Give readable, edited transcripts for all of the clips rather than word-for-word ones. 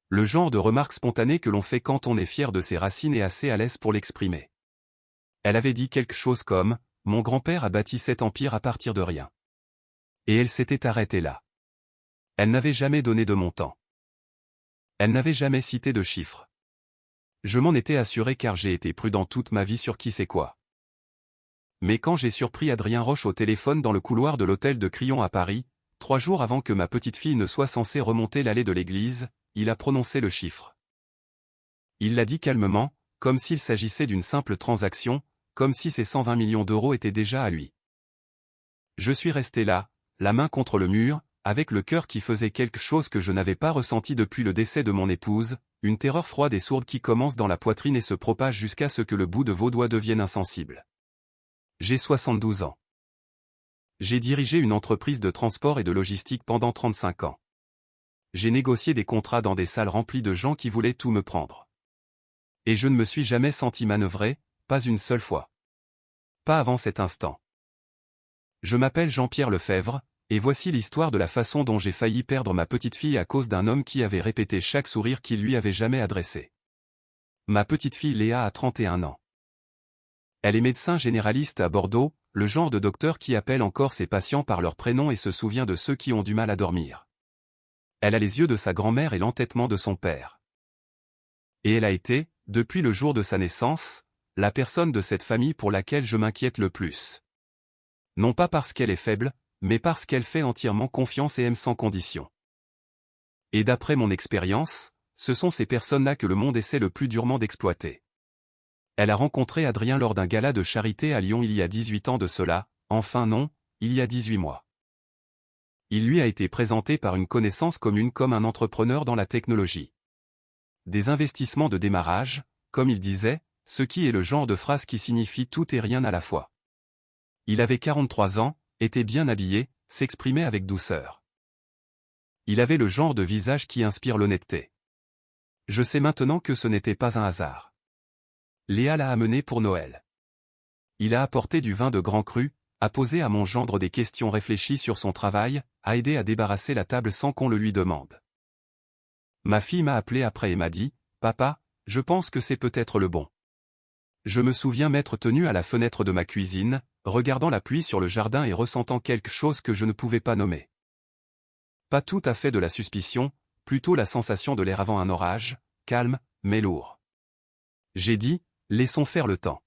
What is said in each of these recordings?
Le genre de remarque spontanée que l'on fait quand on est fier de ses racines et assez à l'aise pour l'exprimer. Elle avait dit quelque chose comme « Mon grand-père a bâti cet empire à partir de rien. » Et elle s'était arrêtée là. Elle n'avait jamais donné de montant. Elle n'avait jamais cité de chiffres. Je m'en étais assuré car j'ai été prudent toute ma vie sur qui c'est quoi. Mais quand j'ai surpris Adrien Roche au téléphone dans le couloir de l'hôtel de Crillon à Paris, 3 jours avant que ma petite fille ne soit censée remonter l'allée de l'église, il a prononcé le chiffre. Il l'a dit calmement, comme s'il s'agissait d'une simple transaction, comme si ces 120 millions d'euros étaient déjà à lui. Je suis resté là, la main contre le mur, avec le cœur qui faisait quelque chose que je n'avais pas ressenti depuis le décès de mon épouse, une terreur froide et sourde qui commence dans la poitrine et se propage jusqu'à ce que le bout de vos doigts devienne insensible. J'ai 72 ans. J'ai dirigé une entreprise de transport et de logistique pendant 35 ans. J'ai négocié des contrats dans des salles remplies de gens qui voulaient tout me prendre. Et je ne me suis jamais senti manœuvré, pas une seule fois. Pas avant cet instant. Je m'appelle Jean-Pierre Lefebvre, et voici l'histoire de la façon dont j'ai failli perdre ma petite fille à cause d'un homme qui avait répété chaque sourire qu'il lui avait jamais adressé. Ma petite fille Léa a 31 ans. Elle est médecin généraliste à Bordeaux, le genre de docteur qui appelle encore ses patients par leur prénom et se souvient de ceux qui ont du mal à dormir. Elle a les yeux de sa grand-mère et l'entêtement de son père. Et elle a été, depuis le jour de sa naissance, la personne de cette famille pour laquelle je m'inquiète le plus. Non pas parce qu'elle est faible, mais parce qu'elle fait entièrement confiance et aime sans condition. Et d'après mon expérience, ce sont ces personnes-là que le monde essaie le plus durement d'exploiter. Elle a rencontré Adrien lors d'un gala de charité à Lyon il y a 18 ans de cela, enfin non, il y a 18 mois. Il lui a été présenté par une connaissance commune comme un entrepreneur dans la technologie. Des investissements de démarrage, comme il disait, ce qui est le genre de phrase qui signifie tout et rien à la fois. Il avait 43 ans, était bien habillé, s'exprimait avec douceur. Il avait le genre de visage qui inspire l'honnêteté. Je sais maintenant que ce n'était pas un hasard. Léa l'a amené pour Noël. Il a apporté du vin de grand cru, a posé à mon gendre des questions réfléchies sur son travail, a aidé à débarrasser la table sans qu'on le lui demande. Ma fille m'a appelé après et m'a dit « Papa, je pense que c'est peut-être le bon ». Je me souviens m'être tenu à la fenêtre de ma cuisine, regardant la pluie sur le jardin et ressentant quelque chose que je ne pouvais pas nommer. Pas tout à fait de la suspicion, plutôt la sensation de l'air avant un orage, calme, mais lourd. J'ai dit, laissons faire le temps.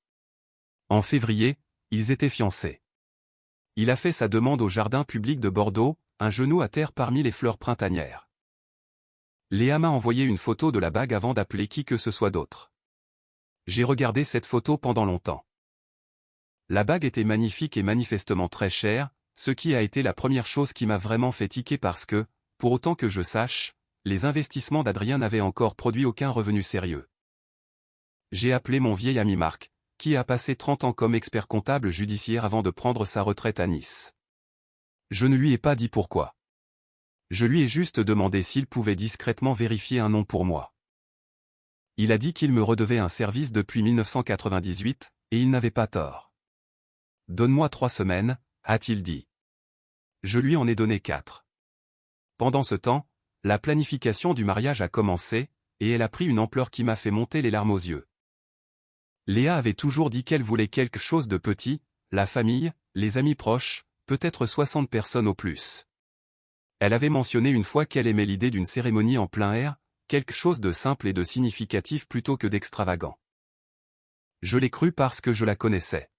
En février, ils étaient fiancés. Il a fait sa demande au jardin public de Bordeaux, un genou à terre parmi les fleurs printanières. Léa m'a envoyé une photo de la bague avant d'appeler qui que ce soit d'autre. J'ai regardé cette photo pendant longtemps. La bague était magnifique et manifestement très chère, ce qui a été la première chose qui m'a vraiment fait tiquer parce que, pour autant que je sache, les investissements d'Adrien n'avaient encore produit aucun revenu sérieux. J'ai appelé mon vieil ami Marc, qui a passé 30 ans comme expert comptable judiciaire avant de prendre sa retraite à Nice. Je ne lui ai pas dit pourquoi. Je lui ai juste demandé s'il pouvait discrètement vérifier un nom pour moi. Il a dit qu'il me redevait un service depuis 1998, et il n'avait pas tort. Donne-moi 3 semaines, a-t-il dit. Je lui en ai donné 4. Pendant ce temps, la planification du mariage a commencé, et elle a pris une ampleur qui m'a fait monter les larmes aux yeux. Léa avait toujours dit qu'elle voulait quelque chose de petit, la famille, les amis proches, peut-être 60 personnes au plus. Elle avait mentionné une fois qu'elle aimait l'idée d'une cérémonie en plein air, quelque chose de simple et de significatif plutôt que d'extravagant. Je l'ai cru parce que je la connaissais.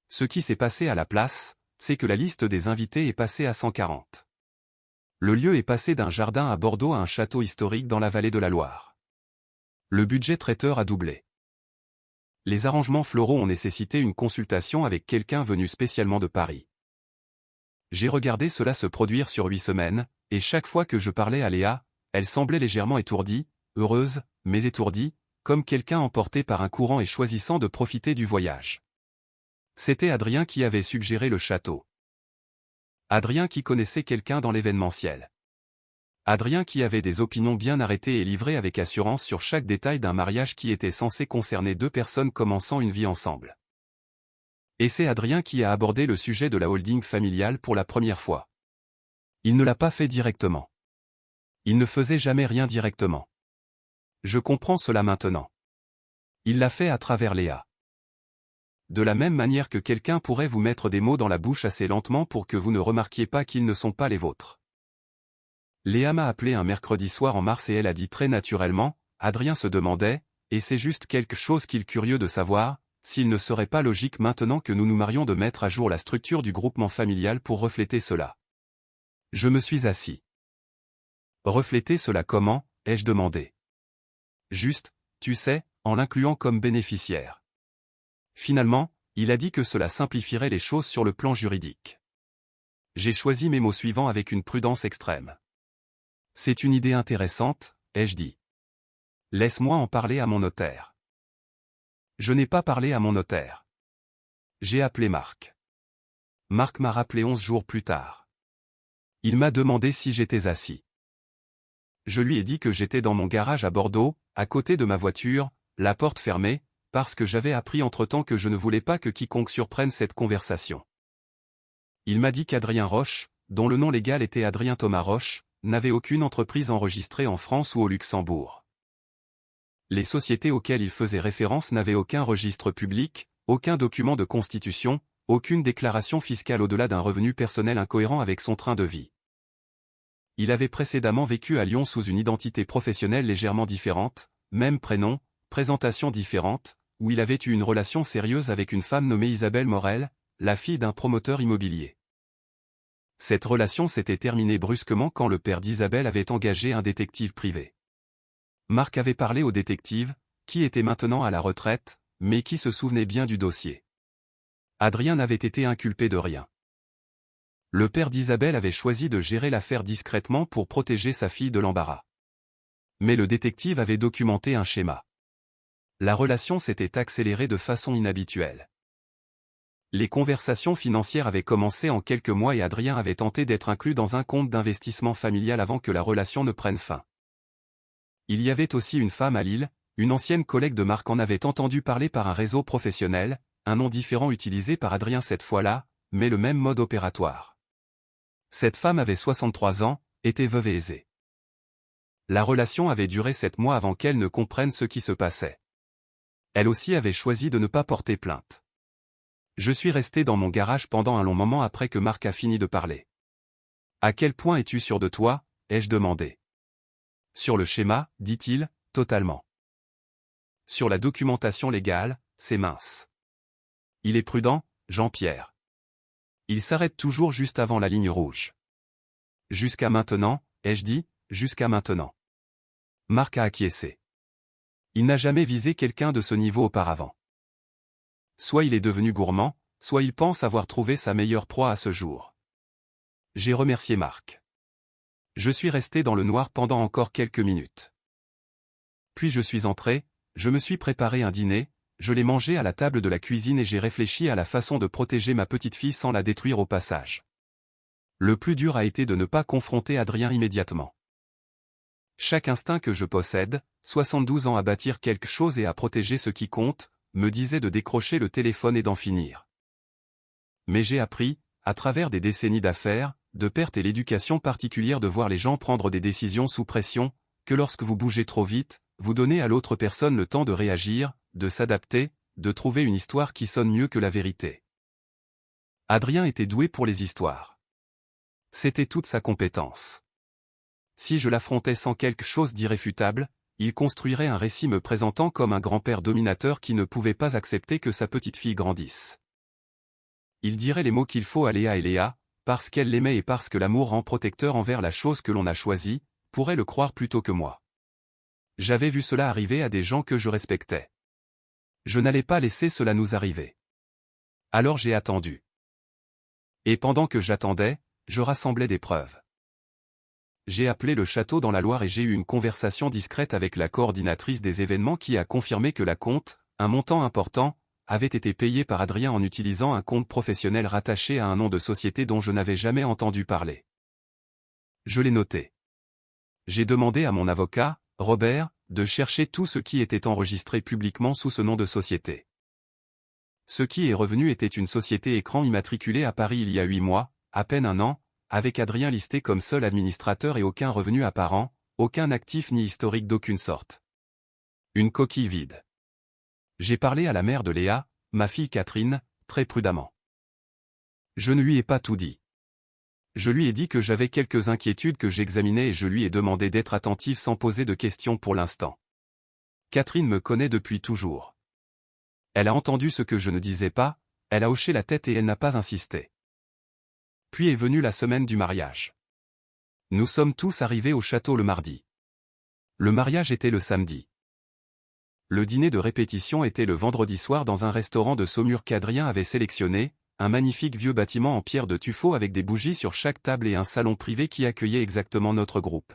Ce qui s'est passé à la place, c'est que la liste des invités est passée à 140. Le lieu est passé d'un jardin à Bordeaux à un château historique dans la vallée de la Loire. Le budget traiteur a doublé. Les arrangements floraux ont nécessité une consultation avec quelqu'un venu spécialement de Paris. J'ai regardé cela se produire sur 8 semaines, et chaque fois que je parlais à Léa, elle semblait légèrement étourdie, heureuse, mais étourdie, comme quelqu'un emporté par un courant et choisissant de profiter du voyage. C'était Adrien qui avait suggéré le château. Adrien qui connaissait quelqu'un dans l'événementiel. Adrien qui avait des opinions bien arrêtées et livrées avec assurance sur chaque détail d'un mariage qui était censé concerner 2 personnes commençant une vie ensemble. Et c'est Adrien qui a abordé le sujet de la holding familiale pour la première fois. Il ne l'a pas fait directement. Il ne faisait jamais rien directement. Je comprends cela maintenant. Il l'a fait à travers Léa. De la même manière que quelqu'un pourrait vous mettre des mots dans la bouche assez lentement pour que vous ne remarquiez pas qu'ils ne sont pas les vôtres. Léa m'a appelé un mercredi soir en mars et elle a dit très naturellement, Adrien se demandait, et c'est juste quelque chose qu'il est curieux de savoir, s'il ne serait pas logique maintenant que nous nous marions de mettre à jour la structure du groupement familial pour refléter cela. Je me suis assis. Refléter cela comment, ai-je demandé. Juste, tu sais, en l'incluant comme bénéficiaire. Finalement, il a dit que cela simplifierait les choses sur le plan juridique. J'ai choisi mes mots suivants avec une prudence extrême. C'est une idée intéressante, ai-je dit. Laisse-moi en parler à mon notaire. Je n'ai pas parlé à mon notaire. J'ai appelé Marc. Marc m'a rappelé 11 jours plus tard. Il m'a demandé si j'étais assis. Je lui ai dit que j'étais dans mon garage à Bordeaux, à côté de ma voiture, la porte fermée, parce que j'avais appris entre-temps que je ne voulais pas que quiconque surprenne cette conversation. Il m'a dit qu'Adrien Roche, dont le nom légal était Adrien Thomas Roche, n'avait aucune entreprise enregistrée en France ou au Luxembourg. Les sociétés auxquelles il faisait référence n'avaient aucun registre public, aucun document de constitution, aucune déclaration fiscale au-delà d'un revenu personnel incohérent avec son train de vie. Il avait précédemment vécu à Lyon sous une identité professionnelle légèrement différente, même prénom, présentation différente, où il avait eu une relation sérieuse avec une femme nommée Isabelle Morel, la fille d'un promoteur immobilier. Cette relation s'était terminée brusquement quand le père d'Isabelle avait engagé un détective privé. Marc avait parlé au détective, qui était maintenant à la retraite, mais qui se souvenait bien du dossier. Adrien n'avait été inculpé de rien. Le père d'Isabelle avait choisi de gérer l'affaire discrètement pour protéger sa fille de l'embarras. Mais le détective avait documenté un schéma. La relation s'était accélérée de façon inhabituelle. Les conversations financières avaient commencé en quelques mois et Adrien avait tenté d'être inclus dans un compte d'investissement familial avant que la relation ne prenne fin. Il y avait aussi une femme à Lille, une ancienne collègue de Marc en avait entendu parler par un réseau professionnel, un nom différent utilisé par Adrien cette fois-là, mais le même mode opératoire. Cette femme avait 63 ans, était veuve et aisée. La relation avait duré 7 mois avant qu'elle ne comprenne ce qui se passait. Elle aussi avait choisi de ne pas porter plainte. Je suis resté dans mon garage pendant un long moment après que Marc a fini de parler. « À quel point es-tu sûr de toi ?» ai-je demandé. « Sur le schéma, dit-il, totalement. Sur la documentation légale, c'est mince. Il est prudent, Jean-Pierre. Il s'arrête toujours juste avant la ligne rouge. Jusqu'à maintenant, ai-je dit, jusqu'à maintenant. » Marc a acquiescé. Il n'a jamais visé quelqu'un de ce niveau auparavant. Soit il est devenu gourmand, soit il pense avoir trouvé sa meilleure proie à ce jour. J'ai remercié Marc. Je suis resté dans le noir pendant encore quelques minutes. Puis je suis entré, je me suis préparé un dîner, je l'ai mangé à la table de la cuisine et j'ai réfléchi à la façon de protéger ma petite fille sans la détruire au passage. Le plus dur a été de ne pas confronter Adrien immédiatement. Chaque instinct que je possède, 72 ans à bâtir quelque chose et à protéger ce qui compte, me disait de décrocher le téléphone et d'en finir. Mais j'ai appris, à travers des décennies d'affaires, de pertes et l'éducation particulière de voir les gens prendre des décisions sous pression, que lorsque vous bougez trop vite, vous donnez à l'autre personne le temps de réagir, de s'adapter, de trouver une histoire qui sonne mieux que la vérité. Adrien était doué pour les histoires. C'était toute sa compétence. Si je l'affrontais sans quelque chose d'irréfutable, il construirait un récit me présentant comme un grand-père dominateur qui ne pouvait pas accepter que sa petite fille grandisse. Il dirait les mots qu'il faut à Léa et Léa, parce qu'elle l'aimait et parce que l'amour rend protecteur envers la chose que l'on a choisie, pourrait le croire plutôt que moi. J'avais vu cela arriver à des gens que je respectais. Je n'allais pas laisser cela nous arriver. Alors j'ai attendu. Et pendant que j'attendais, je rassemblais des preuves. J'ai appelé le château dans la Loire et j'ai eu une conversation discrète avec la coordinatrice des événements qui a confirmé que la compte, un montant important, avait été payé par Adrien en utilisant un compte professionnel rattaché à un nom de société dont je n'avais jamais entendu parler. Je l'ai noté. J'ai demandé à mon avocat, Robert, de chercher tout ce qui était enregistré publiquement sous ce nom de société. Ce qui est revenu était une société écran immatriculée à Paris il y a 8 mois, à peine un an, avec Adrien listé comme seul administrateur et aucun revenu apparent, aucun actif ni historique d'aucune sorte. Une coquille vide. J'ai parlé à la mère de Léa, ma fille Catherine, très prudemment. Je ne lui ai pas tout dit. Je lui ai dit que j'avais quelques inquiétudes que j'examinais et je lui ai demandé d'être attentive sans poser de questions pour l'instant. Catherine me connaît depuis toujours. Elle a entendu ce que je ne disais pas, elle a hoché la tête et elle n'a pas insisté. Puis est venue la semaine du mariage. Nous sommes tous arrivés au château le mardi. Le mariage était le samedi. Le dîner de répétition était le vendredi soir dans un restaurant de Saumur qu'Adrien avait sélectionné, un magnifique vieux bâtiment en pierre de tuffeau avec des bougies sur chaque table et un salon privé qui accueillait exactement notre groupe.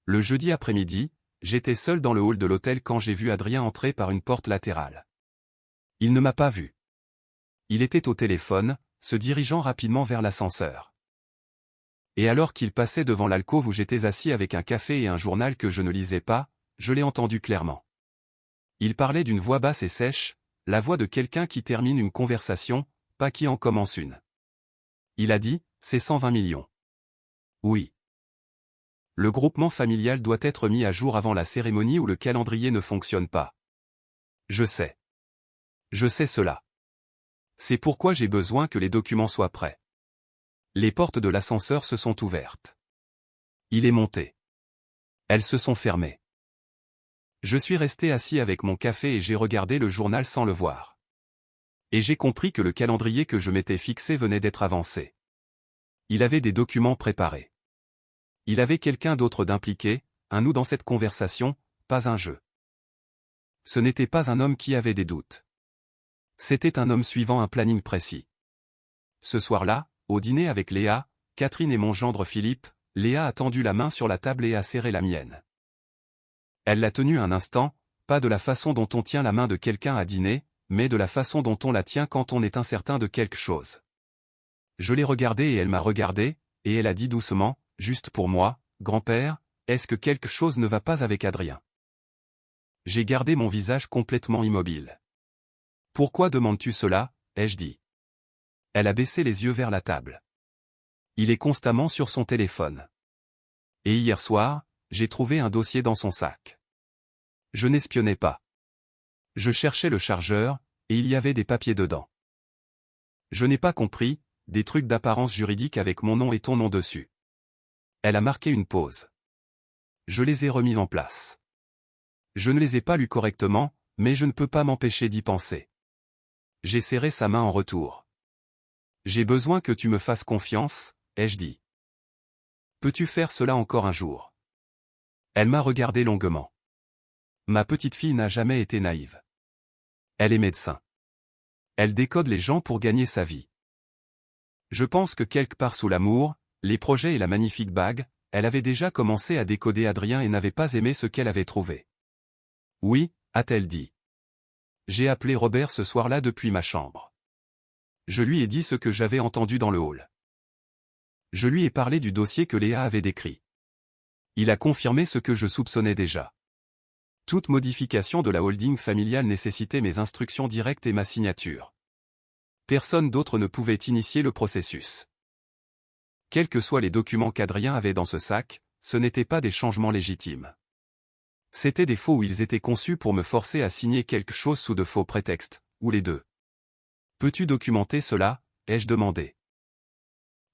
Le jeudi après-midi, j'étais seul dans le hall de l'hôtel quand j'ai vu Adrien entrer par une porte latérale. Il ne m'a pas vu. Il était au téléphone, se dirigeant rapidement vers l'ascenseur. Et alors qu'il passait devant l'alcôve où j'étais assis avec un café et un journal que je ne lisais pas, je l'ai entendu clairement. Il parlait d'une voix basse et sèche, la voix de quelqu'un qui termine une conversation, pas qui en commence une. Il a dit, c'est 120 millions. Oui. Le groupement familial doit être mis à jour avant la cérémonie ou le calendrier ne fonctionne pas. Je sais. Je sais cela. C'est pourquoi j'ai besoin que les documents soient prêts. Les portes de l'ascenseur se sont ouvertes. Il est monté. Elles se sont fermées. Je suis resté assis avec mon café et j'ai regardé le journal sans le voir. Et j'ai compris que le calendrier que je m'étais fixé venait d'être avancé. Il avait des documents préparés. Il avait quelqu'un d'autre d'impliqué, un nous dans cette conversation, pas un jeu. Ce n'était pas un homme qui avait des doutes. C'était un homme suivant un planning précis. Ce soir-là, au dîner avec Léa, Catherine et mon gendre Philippe, Léa a tendu la main sur la table et a serré la mienne. Elle l'a tenue un instant, pas de la façon dont on tient la main de quelqu'un à dîner, mais de la façon dont on la tient quand on est incertain de quelque chose. Je l'ai regardée et elle m'a regardé, et elle a dit doucement, juste pour moi, « Grand-père, est-ce que quelque chose ne va pas avec Adrien ?» J'ai gardé mon visage complètement immobile. « Pourquoi demandes-tu cela ?» ai-je dit. Elle a baissé les yeux vers la table. Il est constamment sur son téléphone. Et hier soir, j'ai trouvé un dossier dans son sac. Je n'espionnais pas. Je cherchais le chargeur, et il y avait des papiers dedans. Je n'ai pas compris, des trucs d'apparence juridique avec mon nom et ton nom dessus. Elle a marqué une pause. Je les ai remis en place. Je ne les ai pas lus correctement, mais je ne peux pas m'empêcher d'y penser. J'ai serré sa main en retour. J'ai besoin que tu me fasses confiance, ai-je dit. Peux-tu faire cela encore un jour? Elle m'a regardé longuement. Ma petite fille n'a jamais été naïve. Elle est médecin. Elle décode les gens pour gagner sa vie. Je pense que quelque part sous l'amour, les projets et la magnifique bague, elle avait déjà commencé à décoder Adrien et n'avait pas aimé ce qu'elle avait trouvé. Oui, a-t-elle dit. J'ai appelé Robert ce soir-là depuis ma chambre. Je lui ai dit ce que j'avais entendu dans le hall. Je lui ai parlé du dossier que Léa avait décrit. Il a confirmé ce que je soupçonnais déjà. Toute modification de la holding familiale nécessitait mes instructions directes et ma signature. Personne d'autre ne pouvait initier le processus. Quels que soient les documents qu'Adrien avait dans ce sac, ce n'étaient pas des changements légitimes. C'étaient des faux où ils étaient conçus pour me forcer à signer quelque chose sous de faux prétextes, ou les deux. Peux-tu documenter cela, ai-je demandé.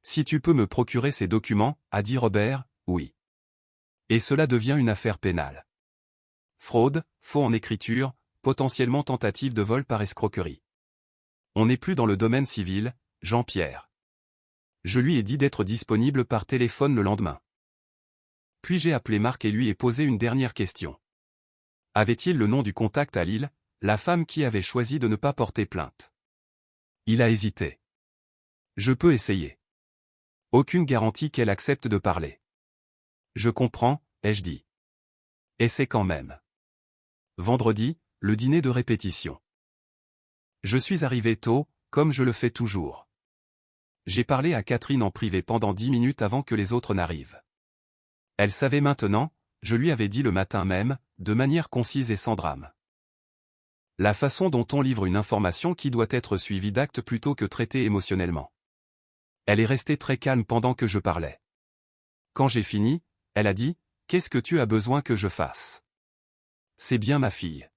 Si tu peux me procurer ces documents, a dit Robert, oui. Et cela devient une affaire pénale. Fraude, faux en écriture, potentiellement tentative de vol par escroquerie. On n'est plus dans le domaine civil, Jean-Pierre. Je lui ai dit d'être disponible par téléphone le lendemain. Puis j'ai appelé Marc et lui ai posé une dernière question. Avait-il le nom du contact à Lille, la femme qui avait choisi de ne pas porter plainte? Il a hésité. Je peux essayer. Aucune garantie qu'elle accepte de parler. Je comprends, ai-je dit. Essaie quand même. Vendredi, le dîner de répétition. Je suis arrivé tôt, comme je le fais toujours. J'ai parlé à Catherine en privé pendant 10 minutes avant que les autres n'arrivent. Elle savait maintenant, je lui avais dit le matin même, de manière concise et sans drame. La façon dont on livre une information qui doit être suivie d'actes plutôt que traitée émotionnellement. Elle est restée très calme pendant que je parlais. Quand j'ai fini, elle a dit, « Qu'est-ce que tu as besoin que je fasse ?» c'est bien ma fille.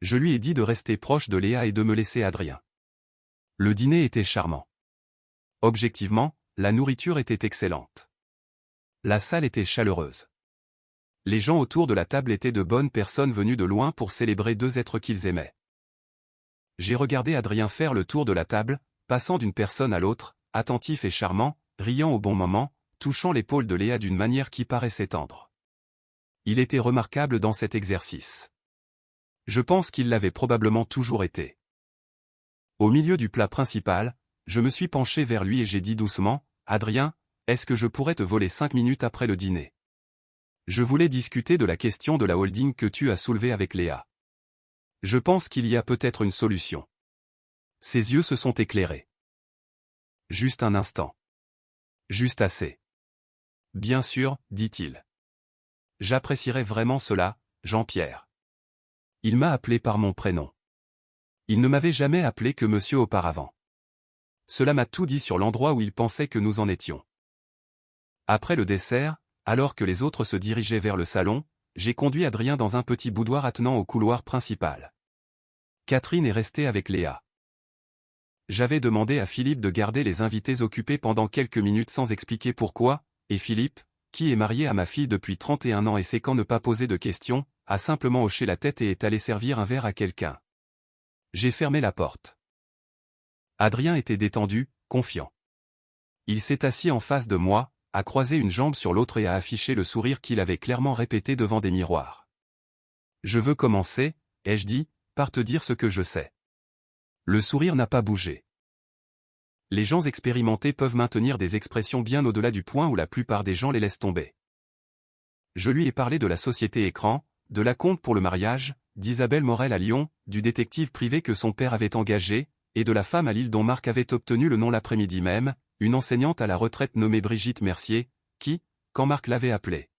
Je lui ai dit de rester proche de Léa et de me laisser Adrien. Le dîner était charmant. Objectivement, la nourriture était excellente. La salle était chaleureuse. Les gens autour de la table étaient de bonnes personnes venues de loin pour célébrer deux êtres qu'ils aimaient. J'ai regardé Adrien faire le tour de la table, passant d'une personne à l'autre, attentif et charmant, riant au bon moment, touchant l'épaule de Léa d'une manière qui paraissait tendre. Il était remarquable dans cet exercice. Je pense qu'il l'avait probablement toujours été. Au milieu du plat principal, je me suis penché vers lui et j'ai dit doucement, « Adrien, est-ce que je pourrais te voler 5 minutes après le dîner ? Je voulais discuter de la question de la holding que tu as soulevée avec Léa. Je pense qu'il y a peut-être une solution. » Ses yeux se sont éclairés. Juste un instant. Juste assez. Bien sûr, dit-il. J'apprécierais vraiment cela, Jean-Pierre. Il m'a appelé par mon prénom. Il ne m'avait jamais appelé que monsieur auparavant. Cela m'a tout dit sur l'endroit où il pensait que nous en étions. Après le dessert, alors que les autres se dirigeaient vers le salon, j'ai conduit Adrien dans un petit boudoir attenant au couloir principal. Catherine est restée avec Léa. J'avais demandé à Philippe de garder les invités occupés pendant quelques minutes sans expliquer pourquoi, et Philippe, qui est marié à ma fille depuis 31 ans et sait quand ne pas poser de questions, a simplement hoché la tête et est allé servir un verre à quelqu'un. J'ai fermé la porte. Adrien était détendu, confiant. Il s'est assis en face de moi, a croisé une jambe sur l'autre et a affiché le sourire qu'il avait clairement répété devant des miroirs. Je veux commencer, ai-je dit, par te dire ce que je sais. Le sourire n'a pas bougé. Les gens expérimentés peuvent maintenir des expressions bien au-delà du point où la plupart des gens les laissent tomber. Je lui ai parlé de la société écran, de la compte pour le mariage, d'Isabelle Morel à Lyon, du détective privé que son père avait engagé, et de la femme à Lille dont Marc avait obtenu le nom l'après-midi même, une enseignante à la retraite nommée Brigitte Mercier, qui, quand Marc l'avait appelée,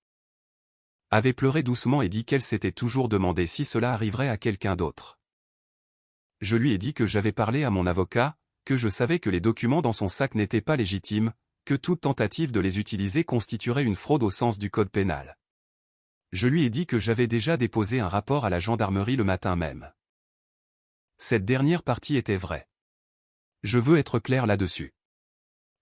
avait pleuré doucement et dit qu'elle s'était toujours demandé si cela arriverait à quelqu'un d'autre. Je lui ai dit que j'avais parlé à mon avocat, que je savais que les documents dans son sac n'étaient pas légitimes, que toute tentative de les utiliser constituerait une fraude au sens du code pénal. Je lui ai dit que j'avais déjà déposé un rapport à la gendarmerie le matin même. Cette dernière partie était vraie. Je veux être clair là-dessus.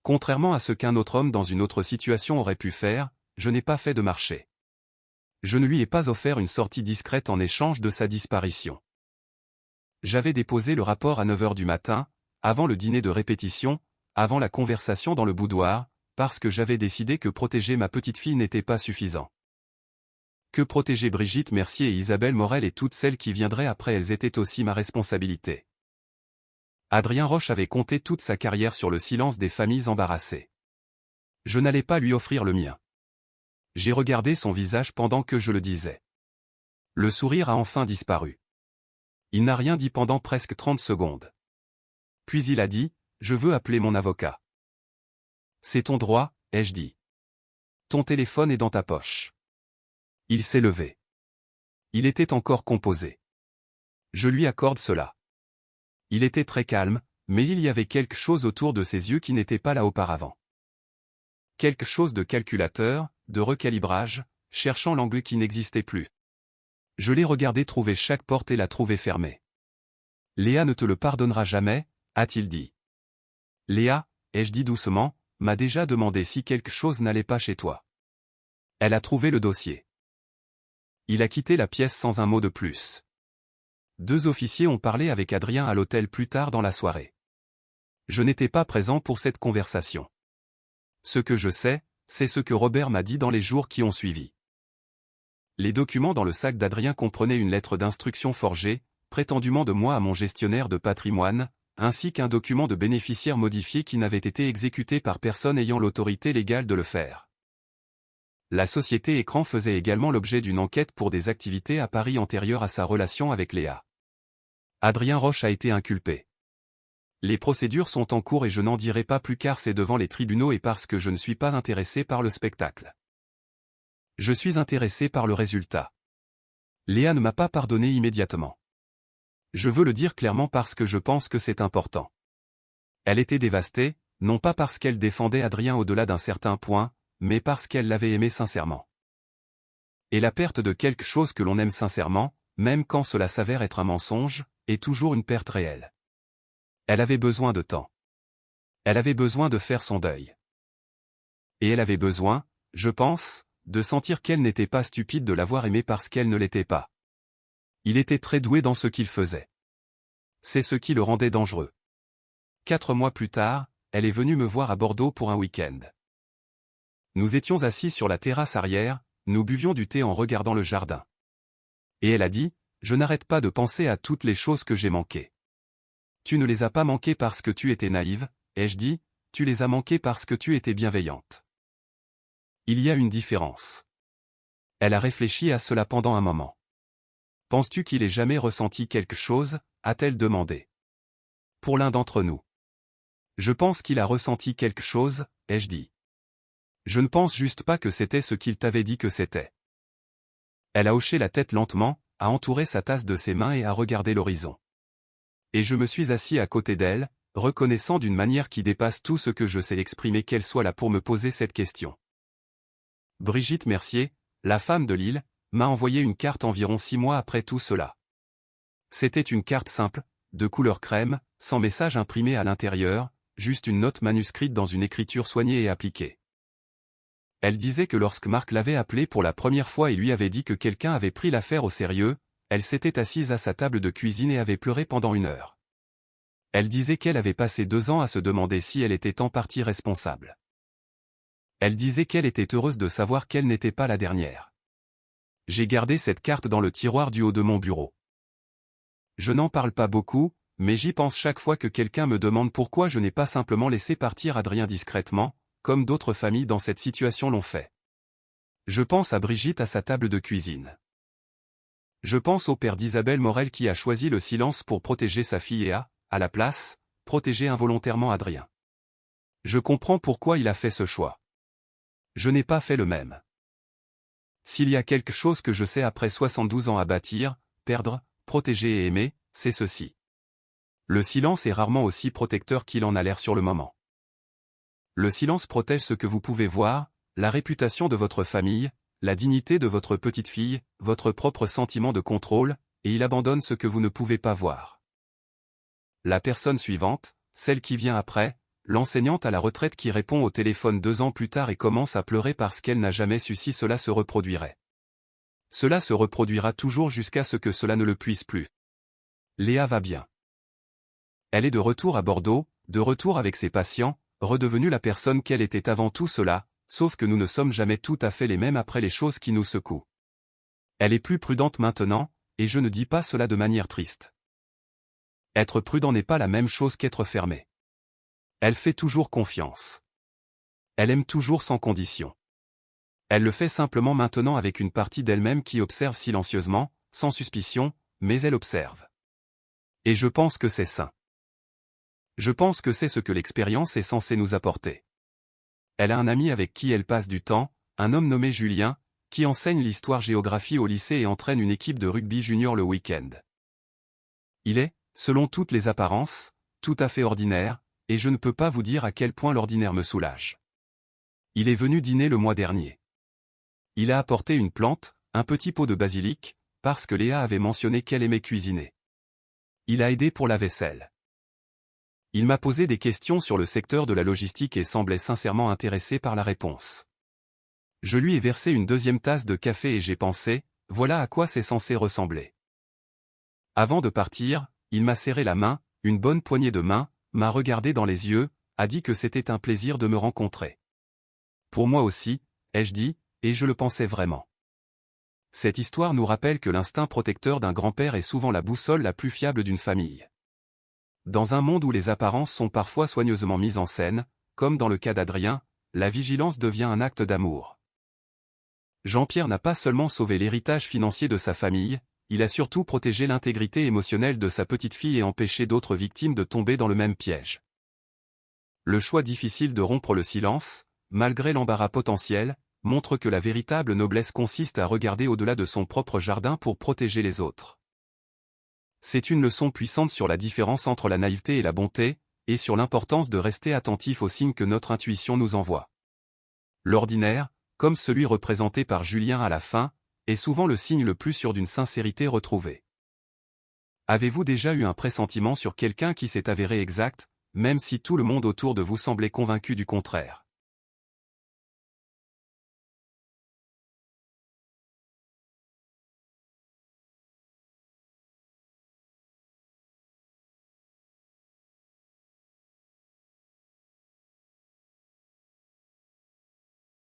Contrairement à ce qu'un autre homme dans une autre situation aurait pu faire, je n'ai pas fait de marché. Je ne lui ai pas offert une sortie discrète en échange de sa disparition. J'avais déposé le rapport à 9 h du matin, avant le dîner de répétition, avant la conversation dans le boudoir, parce que j'avais décidé que protéger ma petite fille n'était pas suffisant. Que protéger Brigitte Mercier et Isabelle Morel et toutes celles qui viendraient après elles étaient aussi ma responsabilité. Adrien Roche avait compté toute sa carrière sur le silence des familles embarrassées. Je n'allais pas lui offrir le mien. J'ai regardé son visage pendant que je le disais. Le sourire a enfin disparu. Il n'a rien dit pendant presque 30 secondes. Puis il a dit, « Je veux appeler mon avocat. » « C'est ton droit, ai-je dit. Ton téléphone est dans ta poche. » Il s'est levé. Il était encore composé. Je lui accorde cela. Il était très calme, mais il y avait quelque chose autour de ses yeux qui n'était pas là auparavant. Quelque chose de calculateur, de recalibrage, cherchant l'angle qui n'existait plus. Je l'ai regardé trouver chaque porte et la trouver fermée. « Léa ne te le pardonnera jamais, a-t-il dit. Léa, ai-je dit doucement, m'a déjà demandé si quelque chose n'allait pas chez toi. Elle a trouvé le dossier. » Il a quitté la pièce sans un mot de plus. 2 officiers ont parlé avec Adrien à l'hôtel plus tard dans la soirée. Je n'étais pas présent pour cette conversation. Ce que je sais, c'est ce que Robert m'a dit dans les jours qui ont suivi. Les documents dans le sac d'Adrien comprenaient une lettre d'instruction forgée, prétendument de moi à mon gestionnaire de patrimoine, ainsi qu'un document de bénéficiaire modifié qui n'avait été exécuté par personne ayant l'autorité légale de le faire. La société Écran faisait également l'objet d'une enquête pour des activités à Paris antérieures à sa relation avec Léa. Adrien Roche a été inculpé. Les procédures sont en cours et je n'en dirai pas plus car c'est devant les tribunaux et parce que je ne suis pas intéressé par le spectacle. Je suis intéressé par le résultat. Léa ne m'a pas pardonné immédiatement. Je veux le dire clairement parce que je pense que c'est important. Elle était dévastée, non pas parce qu'elle défendait Adrien au-delà d'un certain point, mais parce qu'elle l'avait aimé sincèrement. Et la perte de quelque chose que l'on aime sincèrement, même quand cela s'avère être un mensonge, est toujours une perte réelle. Elle avait besoin de temps. Elle avait besoin de faire son deuil. Et elle avait besoin, je pense, de sentir qu'elle n'était pas stupide de l'avoir aimé parce qu'elle ne l'était pas. Il était très doué dans ce qu'il faisait. C'est ce qui le rendait dangereux. 4 mois plus tard, elle est venue me voir à Bordeaux pour un week-end. Nous étions assis sur la terrasse arrière, nous buvions du thé en regardant le jardin. Et elle a dit, « Je n'arrête pas de penser à toutes les choses que j'ai manquées. » « Tu ne les as pas manquées parce que tu étais naïve, » ai-je dit, « tu les as manquées parce que tu étais bienveillante. » Il y a une différence. Elle a réfléchi à cela pendant un moment. « Penses-tu qu'il ait jamais ressenti quelque chose ?» a-t-elle demandé. Pour l'un d'entre nous. Je pense qu'il a ressenti quelque chose, ai-je dit. Je ne pense juste pas que c'était ce qu'il t'avait dit que c'était. Elle a hoché la tête lentement, a entouré sa tasse de ses mains et a regardé l'horizon. Et je me suis assis à côté d'elle, reconnaissant d'une manière qui dépasse tout ce que je sais exprimer qu'elle soit là pour me poser cette question. Brigitte Mercier, la femme de Lille, m'a envoyé une carte environ 6 mois après tout cela. C'était une carte simple, de couleur crème, sans message imprimé à l'intérieur, juste une note manuscrite dans une écriture soignée et appliquée. Elle disait que lorsque Marc l'avait appelée pour la première fois et lui avait dit que quelqu'un avait pris l'affaire au sérieux, elle s'était assise à sa table de cuisine et avait pleuré pendant 1 heure. Elle disait qu'elle avait passé 2 ans à se demander si elle était en partie responsable. Elle disait qu'elle était heureuse de savoir qu'elle n'était pas la dernière. J'ai gardé cette carte dans le tiroir du haut de mon bureau. Je n'en parle pas beaucoup, mais j'y pense chaque fois que quelqu'un me demande pourquoi je n'ai pas simplement laissé partir Adrien discrètement, comme d'autres familles dans cette situation l'ont fait. Je pense à Brigitte à sa table de cuisine. Je pense au père d'Isabelle Morel qui a choisi le silence pour protéger sa fille et a, à la place, protégé involontairement Adrien. Je comprends pourquoi il a fait ce choix. Je n'ai pas fait le même. S'il y a quelque chose que je sais après 72 ans à bâtir, perdre, protéger et aimer, c'est ceci. Le silence est rarement aussi protecteur qu'il en a l'air sur le moment. Le silence protège ce que vous pouvez voir, la réputation de votre famille, la dignité de votre petite fille, votre propre sentiment de contrôle, et il abandonne ce que vous ne pouvez pas voir. La personne suivante, celle qui vient après, l'enseignante à la retraite qui répond au téléphone 2 ans plus tard et commence à pleurer parce qu'elle n'a jamais su si cela se reproduirait. Cela se reproduira toujours jusqu'à ce que cela ne le puisse plus. Léa va bien. Elle est de retour à Bordeaux, de retour avec ses patients, redevenue la personne qu'elle était avant tout cela, sauf que nous ne sommes jamais tout à fait les mêmes après les choses qui nous secouent. Elle est plus prudente maintenant, et je ne dis pas cela de manière triste. Être prudent n'est pas la même chose qu'être fermé. Elle fait toujours confiance. Elle aime toujours sans condition. Elle le fait simplement maintenant avec une partie d'elle-même qui observe silencieusement, sans suspicion, mais elle observe. Et je pense que c'est sain. Je pense que c'est ce que l'expérience est censée nous apporter. Elle a un ami avec qui elle passe du temps, un homme nommé Julien, qui enseigne l'histoire-géographie au lycée et entraîne une équipe de rugby junior le week-end. Il est, selon toutes les apparences, tout à fait ordinaire, et je ne peux pas vous dire à quel point l'ordinaire me soulage. Il est venu dîner le mois dernier. Il a apporté une plante, un petit pot de basilic, parce que Léa avait mentionné qu'elle aimait cuisiner. Il a aidé pour la vaisselle. Il m'a posé des questions sur le secteur de la logistique et semblait sincèrement intéressé par la réponse. Je lui ai versé une 2e tasse de café et j'ai pensé, voilà à quoi c'est censé ressembler. Avant de partir, il m'a serré la main, une bonne poignée de main, m'a regardé dans les yeux, a dit que c'était un plaisir de me rencontrer. Pour moi aussi, ai-je dit, et je le pensais vraiment. Cette histoire nous rappelle que l'instinct protecteur d'un grand-père est souvent la boussole la plus fiable d'une famille. Dans un monde où les apparences sont parfois soigneusement mises en scène, comme dans le cas d'Adrien, la vigilance devient un acte d'amour. Jean-Pierre n'a pas seulement sauvé l'héritage financier de sa famille, il a surtout protégé l'intégrité émotionnelle de sa petite fille et empêché d'autres victimes de tomber dans le même piège. Le choix difficile de rompre le silence, malgré l'embarras potentiel, montre que la véritable noblesse consiste à regarder au-delà de son propre jardin pour protéger les autres. C'est une leçon puissante sur la différence entre la naïveté et la bonté, et sur l'importance de rester attentif aux signes que notre intuition nous envoie. L'ordinaire, comme celui représenté par Julien à la fin, est souvent le signe le plus sûr d'une sincérité retrouvée. Avez-vous déjà eu un pressentiment sur quelqu'un qui s'est avéré exact, même si tout le monde autour de vous semblait convaincu du contraire?